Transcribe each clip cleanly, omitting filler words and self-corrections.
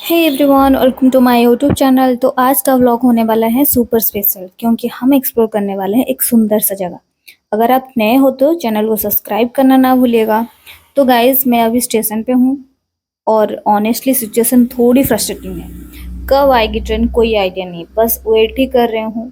Hey everyone, welcome to my YouTube channel. तो आज का व्लॉग होने वाला है सुपर स्पेशल, क्योंकि हम एक्सप्लोर करने वाले हैं एक सुंदर सा जगह। अगर आप नए हो तो चैनल को सब्सक्राइब करना ना भूलिएगा। तो गाइज, मैं अभी स्टेशन पे हूँ और ऑनेस्टली सिचुएशन थोड़ी फ्रस्ट्रेटिंग है। कब आएगी ट्रेन कोई आइडिया नहीं, बस वेट ही कर रहे हूँ।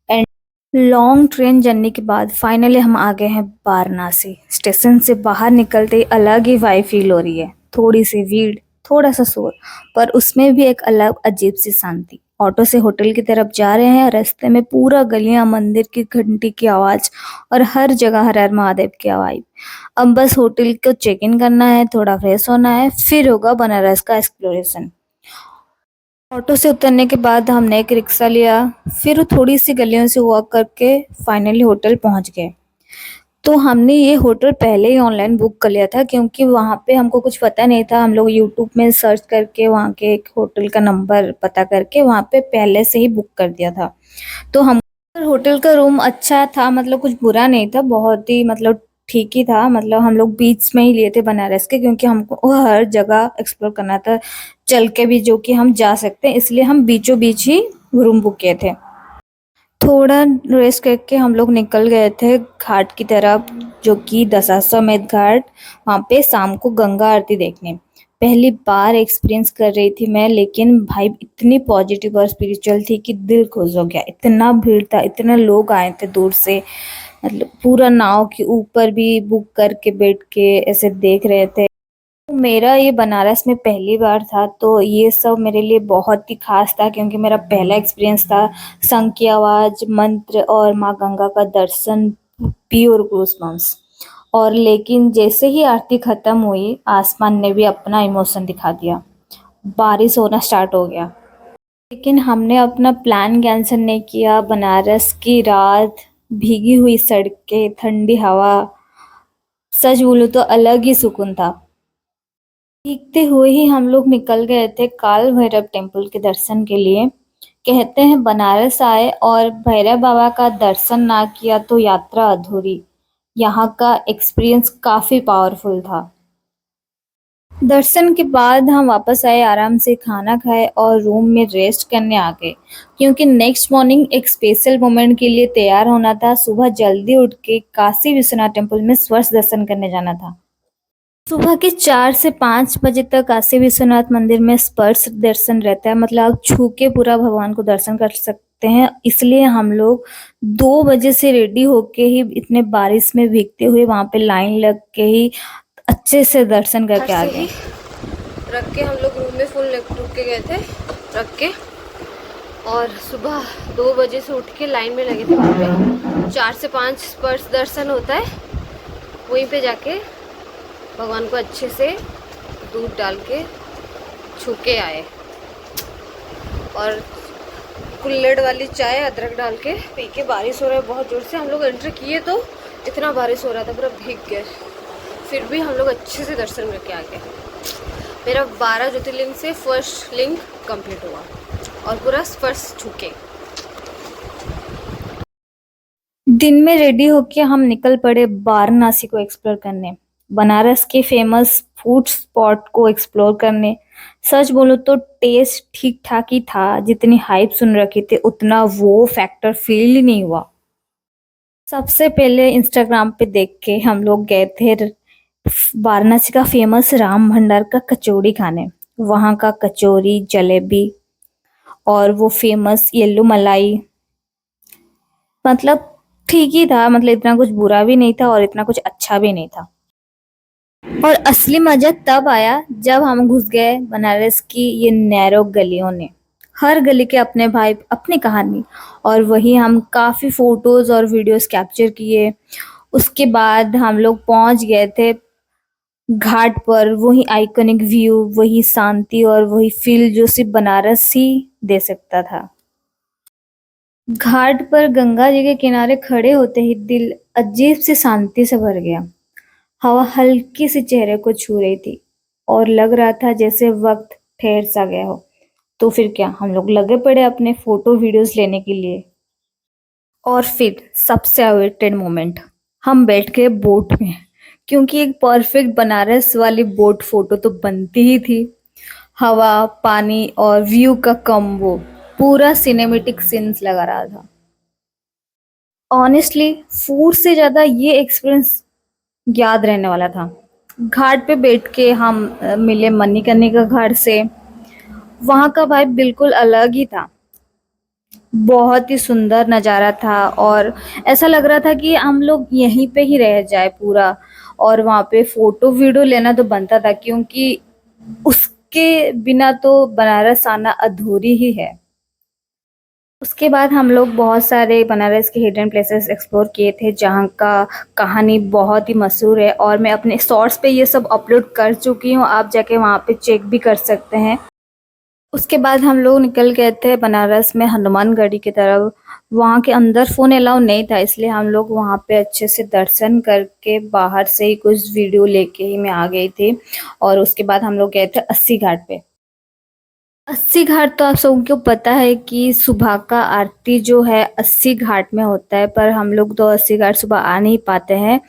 एंड लॉन्ग ट्रेन जर्नी के बाद फाइनली हम आ गए हैं वाराणसी। स्टेशन से बाहर निकलते ही अलग ही वाइब फील हो रही है। थोड़ी सी भीड़, थोड़ा सा शोर, पर उसमें भी एक अलग अजीब सी शांति। ऑटो से होटल की तरफ जा रहे हैं। रास्ते में पूरा गलियां, मंदिर की घंटी की आवाज और हर जगह हर हर महादेव की आवाज। अब बस होटल को चेक इन करना है, थोड़ा फ्रेश होना है, फिर होगा बनारस का एक्सप्लोरेशन। ऑटो से उतरने के बाद हमने एक रिक्शा लिया, फिर थोड़ी सी गलियों से वॉक करके फाइनली होटल पहुंच गए। तो हमने ये होटल पहले ही ऑनलाइन बुक कर लिया था, क्योंकि वहाँ पे हमको कुछ पता नहीं था। हम लोग यूट्यूब में सर्च करके वहाँ के एक होटल का नंबर पता करके वहाँ पे पहले से ही बुक कर दिया था। तो हम होटल का रूम अच्छा था, मतलब कुछ बुरा नहीं था, बहुत ही मतलब ठीक ही था। मतलब हम लोग बीच में ही लिए थे बनारस के, क्योंकि हमको हर जगह एक्सप्लोर करना था, चल के भी जो कि हम जा सकते हैं, इसलिए हम बीचों बीच ही रूम बुक किए थे। थोड़ा रेस्ट करके हम लोग निकल गए थे घाट की तरफ, जो कि दशाश्वमेध घाट। वहाँ पे शाम को गंगा आरती देखने पहली बार एक्सपीरियंस कर रही थी मैं, लेकिन भाई इतनी पॉजिटिव और स्पिरिचुअल थी कि दिल खुश हो गया। इतना भीड़ था, इतने लोग आए थे दूर से, मतलब पूरा नाव के ऊपर भी बुक करके बैठ के ऐसे देख रहे थे। मेरा ये बनारस में पहली बार था, तो ये सब मेरे लिए बहुत ही खास था, क्योंकि मेरा पहला एक्सपीरियंस था। शंख की आवाज, मंत्र और माँ गंगा का दर्शन, प्योर गूज़बम्प्स। और लेकिन जैसे ही आरती खत्म हुई, आसमान ने भी अपना इमोशन दिखा दिया। बारिश होना स्टार्ट हो गया, लेकिन हमने अपना प्लान कैंसिल नहीं किया। बनारस की रात, भीगी हुई सड़कें, ठंडी हवा, सच बोलूं तो अलग ही सुकून था। भीगते हुए ही हम लोग निकल गए थे काल भैरव टेम्पल के दर्शन के लिए। कहते हैं बनारस आए और भैरव बाबा का दर्शन ना किया तो यात्रा अधूरी। यहाँ का एक्सपीरियंस काफी पावरफुल था। दर्शन के बाद हम वापस आए, आराम से खाना खाए और रूम में रेस्ट करने आ गए, क्योंकि नेक्स्ट मॉर्निंग एक स्पेशल मोमेंट के लिए तैयार होना था। सुबह जल्दी उठ के काशी विश्वनाथ टेम्पल में स्वर्श दर्शन करने जाना था। सुबह के 4 से 5 बजे तक काशी विश्वनाथ मंदिर में स्पर्श दर्शन रहता है, मतलब आप छू के पूरा भगवान को दर्शन कर सकते हैं। इसलिए हम लोग 2 बजे से रेडी होके ही, इतने बारिश में भीगते हुए, वहां पे लाइन लग के ही अच्छे से दर्शन करके आ गए। रख के हम लोग रूम में फुल रुक के गए थे, रख के। और सुबह 2 बजे से उठ के लाइन में लगे थे। वहाँ पे 4 से 5 स्पर्श दर्शन होता है, वहीं पे जाके भगवान को अच्छे से दूध डाल के छू के आए। और कुल्हड़ वाली चाय अदरक डाल के पी के, बारिश हो रहा है बहुत ज़ोर से। हम लोग एंट्री किए तो इतना बारिश हो रहा था, पूरा भीग गए, फिर भी हम लोग अच्छे से दर्शन करके आ गए। मेरा 12 ज्योतिर्लिंग से फर्स्ट लिंग कंप्लीट हुआ और पूरा स्पर्श छूके। दिन में रेडी होके हम निकल पड़े वाराणसी को एक्सप्लोर करने, बनारस के फेमस फूड स्पॉट को एक्सप्लोर करने। सच बोलो तो टेस्ट ठीक ठाक ही था, जितनी हाइप सुन रखी थी उतना वो फैक्टर फील ही नहीं हुआ। सबसे पहले इंस्टाग्राम पे देख के हम लोग गए थे वाराणसी का फेमस राम भंडार का कचौड़ी खाने। वहाँ का कचौरी, जलेबी और वो फेमस येलो मलाई, मतलब ठीक ही था। मतलब इतना कुछ बुरा भी नहीं था और इतना कुछ अच्छा भी नहीं था। और असली मजा तब आया जब हम घुस गए बनारस की ये नैरो गलियों ने। हर गली के अपने भाई, अपनी कहानी। और वही हम काफी फोटोज और वीडियोस कैप्चर किए। उसके बाद हम लोग पहुंच गए थे घाट पर। वही आइकॉनिक व्यू, वही शांति और वही फील जो सिर्फ बनारस ही दे सकता था। घाट पर गंगा जी के किनारे खड़े होते ही दिल अजीब सी शांति से भर गया। हवा हल्की सी चेहरे को छू रही थी और लग रहा था जैसे वक्त ठहर सा गया हो। तो फिर क्या, हम लोग लगे पड़े अपने फोटो वीडियोस लेने के लिए। और फिर सबसे अवेटेड मोमेंट, हम बैठ गए बोट में, क्योंकि एक परफेक्ट बनारस वाली बोट फोटो तो बनती ही थी। हवा, पानी और व्यू का कॉम्बो पूरा सिनेमेटिक सीन्स लगा रहा था। ऑनेस्टली फूड से ज्यादा ये एक्सपीरियंस याद रहने वाला था। घाट पे बैठ के हम मिले मणिकर्णिका घाट से। वहाँ का वाइब बिल्कुल अलग ही था। बहुत ही सुंदर नज़ारा था और ऐसा लग रहा था कि हम लोग यहीं पे ही रह जाए पूरा। और वहाँ पे फोटो वीडियो लेना तो बनता था, क्योंकि उसके बिना तो बनारस आना अधूरी ही है। उसके बाद हम लोग बहुत सारे बनारस के हिडन प्लेसेस एक्सप्लोर किए थे, जहाँ का कहानी बहुत ही मशहूर है और मैं अपने शॉर्ट्स पे ये सब अपलोड कर चुकी हूँ। आप जाके वहाँ पे चेक भी कर सकते हैं। उसके बाद हम लोग निकल गए थे बनारस में हनुमानगढ़ी की तरफ। वहाँ के अंदर फ़ोन अलाउ नहीं था, इसलिए हम लोग वहाँ पे अच्छे से दर्शन करके बाहर से ही कुछ वीडियो लेके ही मैं आ गई थी। और उसके बाद हम लोग गए थे अस्सी घाट पे। अस्सी घाट तो आप सबको पता है कि सुबह का आरती जो है अस्सी घाट में होता है, पर हम लोग तो अस्सी घाट सुबह आ नहीं पाते हैं।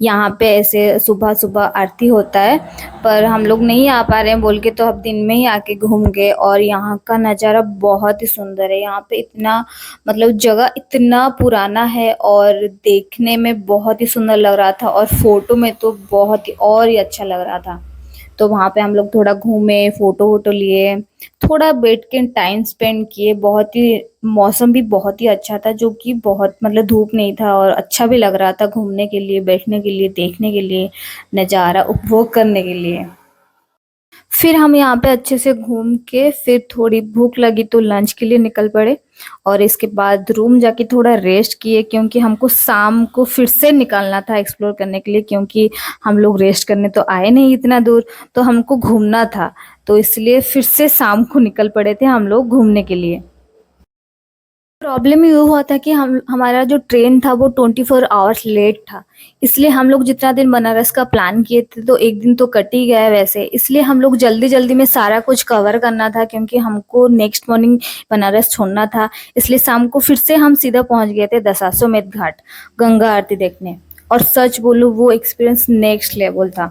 यहाँ पे ऐसे सुबह सुबह आरती होता है, पर हम लोग नहीं आ पा रहे हैं बोल के तो अब दिन में ही आके घूम गए। और यहाँ का नज़ारा बहुत ही सुंदर है। यहाँ पे इतना मतलब जगह इतना पुराना है और देखने में बहुत ही सुंदर लग रहा था, और फोटो में तो बहुत ही और ही अच्छा लग रहा था। तो वहाँ पे हम लोग थोड़ा घूमे, फ़ोटो वोटो लिए, थोड़ा बैठ के टाइम स्पेंड किए। बहुत ही मौसम भी बहुत ही अच्छा था, जो कि बहुत मतलब धूप नहीं था और अच्छा भी लग रहा था घूमने के लिए, बैठने के लिए, देखने के लिए, नज़ारा उपभोग करने के लिए। फिर हम यहाँ पे अच्छे से घूम के फिर थोड़ी भूख लगी तो लंच के लिए निकल पड़े। और इसके बाद रूम जाके थोड़ा रेस्ट किए, क्योंकि हमको शाम को फिर से निकलना था एक्सप्लोर करने के लिए, क्योंकि हम लोग रेस्ट करने तो आए नहीं इतना दूर, तो हमको घूमना था। तो इसलिए फिर से शाम को निकल पड़े थे हम लोग घूमने के लिए। प्रॉब्लम ये हुआ था कि हम हमारा जो ट्रेन था वो 24 आवर्स लेट था। इसलिए हम लोग जितना दिन बनारस का प्लान किए थे तो एक दिन तो कट ही गया है वैसे। इसलिए हम लोग जल्दी जल्दी में सारा कुछ कवर करना था, क्योंकि हमको नेक्स्ट मॉर्निंग बनारस छोड़ना था। इसलिए शाम को फिर से हम सीधा पहुंच गए थे दशाश्वमेध घाट गंगा आरती देखने। और सच बोलूं वो एक्सपीरियंस नेक्स्ट लेवल था।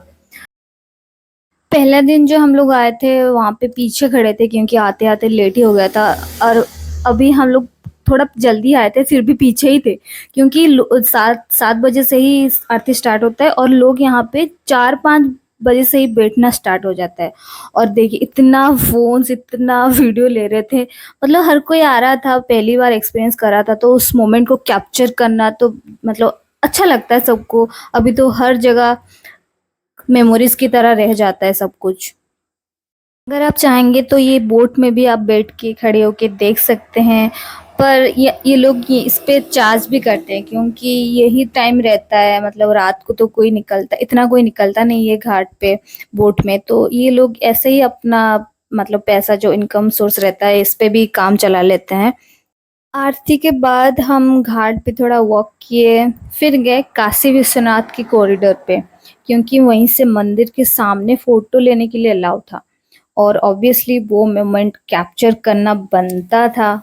पहला दिन जो हम लोग आए थे वहाँ पे पीछे खड़े थे, क्योंकि आते आते लेट ही हो गया था। और अभी हम लोग थोड़ा जल्दी आए थे फिर भी पीछे ही थे, क्योंकि 7 बजे से ही आरती स्टार्ट होता है और लोग यहाँ पे 4-5 बजे से ही बैठना स्टार्ट हो जाता है। और देखिए इतना फोन्स इतना वीडियो ले रहे थे, मतलब हर कोई आ रहा था, पहली बार एक्सपीरियंस कर रहा था, तो उस मोमेंट को कैप्चर करना तो मतलब अच्छा लगता है सबको। अभी तो हर जगह मेमोरीज की तरह रह जाता है सब कुछ। अगर आप चाहेंगे तो ये बोट में भी आप बैठ के खड़े होके देख सकते हैं, पर ये लोग ये इस पे चार्ज भी करते हैं, क्योंकि यही टाइम रहता है, मतलब रात को तो कोई निकलता इतना कोई निकलता नहीं है घाट पे बोट में, तो ये लोग ऐसे ही अपना मतलब पैसा जो इनकम सोर्स रहता है इस पे भी काम चला लेते हैं। आरती के बाद हम घाट पे थोड़ा वॉक किए, फिर गए काशी विश्वनाथ की कॉरिडोर पे, क्योंकि वहीं से मंदिर के सामने फोटो लेने के लिए अलाउ था। और ऑब्वियसली वो मोमेंट कैप्चर करना बनता था।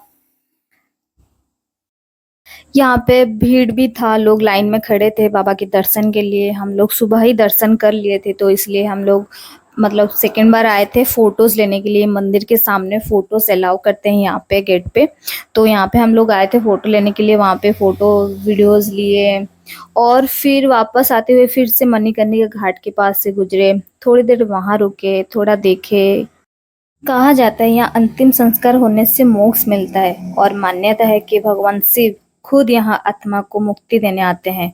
यहाँ पे भीड़ भी था, लोग लाइन में खड़े थे बाबा के दर्शन के लिए। हम लोग सुबह ही दर्शन कर लिए थे, तो इसलिए हम लोग मतलब सेकेंड बार आए थे फोटोज लेने के लिए। मंदिर के सामने फोटोज अलाउ करते हैं यहाँ पे गेट पे, तो यहाँ पे हम लोग आए थे फोटो लेने के लिए। वहाँ पे फोटो वीडियोज लिए और फिर वापस आते हुए फिर से मणिकर्णिका घाट के पास से गुजरे, थोड़ी देर वहाँ रुके, थोड़ा देखे। कहा जाता है यहाँ अंतिम संस्कार होने से मोक्ष मिलता है, और मान्यता है कि भगवान शिव खुद यहाँ आत्मा को मुक्ति देने आते हैं।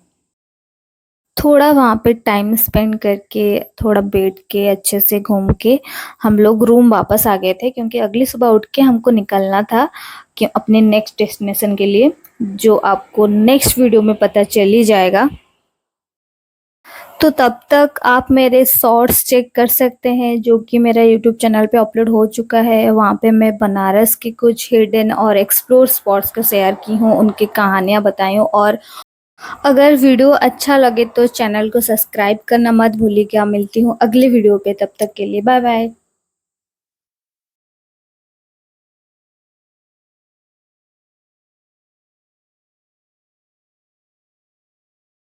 थोड़ा वहाँ पे टाइम स्पेंड करके, थोड़ा बैठ के, अच्छे से घूम के हम लोग रूम वापस आ गए थे, क्योंकि अगली सुबह उठ के हमको निकलना था कि अपने नेक्स्ट डेस्टिनेशन के लिए, जो आपको नेक्स्ट वीडियो में पता चल ही जाएगा। तो तब तक आप मेरे शॉर्ट्स चेक कर सकते हैं, जो कि मेरा यूट्यूब चैनल पे अपलोड हो चुका है। वहाँ पे मैं बनारस की कुछ हिडन और एक्सप्लोर स्पॉट्स को शेयर की हूँ, उनकी कहानियाँ बताई हूँ। और अगर वीडियो अच्छा लगे तो चैनल को सब्सक्राइब करना मत भूलिएगा। मिलती हूँ अगले वीडियो पे, तब तक के लिए बाय बाय।